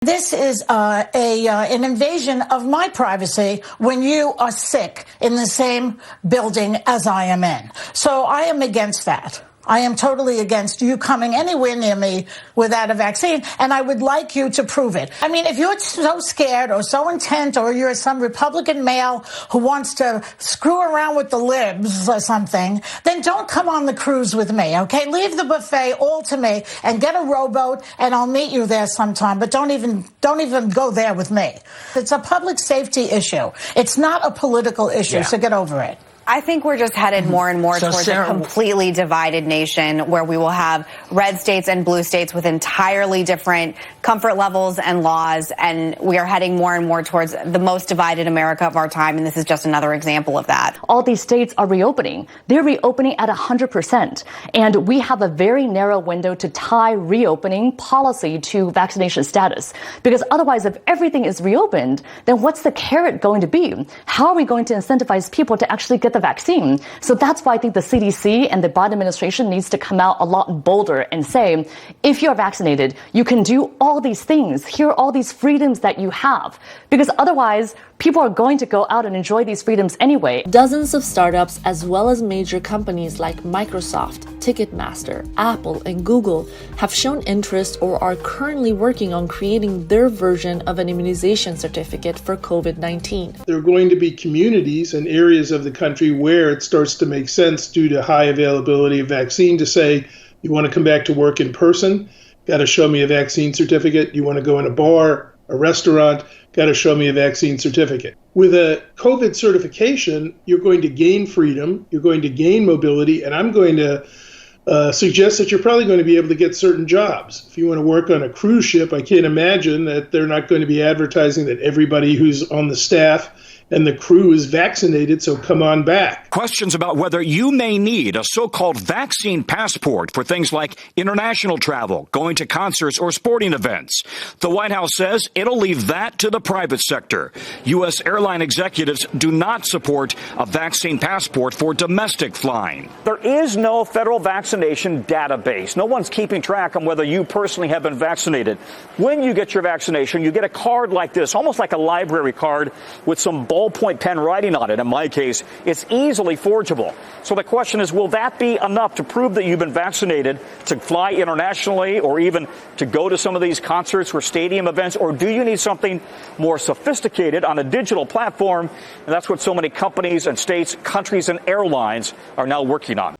This is an invasion of my privacy when you are sick in the same building as I am in. So I am against that. I am totally against you coming anywhere near me without a vaccine, and I would like you to prove it. I mean, if you're so scared or so intent, or you're some Republican male who wants to screw around with the libs or something, then don't come on the cruise with me, okay? Leave the buffet all to me and get a rowboat, and I'll meet you there sometime, but don't even go there with me. It's a public safety issue. It's not a political issue, so get over it. I think we're just headed more and more towards a completely divided nation where we will have red states and blue states with entirely different comfort levels and laws. And we are heading more and more towards the most divided America of our time. And this is just another example of that. All these states are reopening. They're reopening at 100%. And we have a very narrow window to tie reopening policy to vaccination status. Because otherwise, if everything is reopened, then what's the carrot going to be? How are we going to incentivize people to actually get the vaccine? So that's why I think the CDC and the Biden administration needs to come out a lot bolder and say, if you're vaccinated, you can do all these things. Here are all these freedoms that you have. Because otherwise, people are going to go out and enjoy these freedoms anyway. Dozens of startups, as well as major companies like Microsoft, Ticketmaster, Apple, and Google have shown interest or are currently working on creating their version of an immunization certificate for COVID-19. There are going to be communities and areas of the country where it starts to make sense due to high availability of vaccine to say, you want to come back to work in person, got to show me a vaccine certificate. You want to go in a bar, a restaurant, got to show me a vaccine certificate. With a COVID certification, you're going to gain freedom, you're going to gain mobility, and I'm going to suggest that you're probably going to be able to get certain jobs. If you want to work on a cruise ship, I can't imagine that they're not going to be advertising that everybody who's on the staff and the crew is vaccinated, so come on back. Questions about whether you may need a so-called vaccine passport for things like international travel, going to concerts or sporting events. The White House says it'll leave that to the private sector. U.S. airline executives do not support a vaccine passport for domestic flying. There is no federal vaccination database. No one's keeping track on whether you personally have been vaccinated. When you get your vaccination, you get a card like this, almost like a library card with some ballpoint pen writing on it. In my case, it's easily forgeable. So the question is, will that be enough to prove that you've been vaccinated to fly internationally or even to go to some of these concerts or stadium events? Or do you need something more sophisticated on a digital platform? And that's what so many companies and states, countries and airlines are now working on.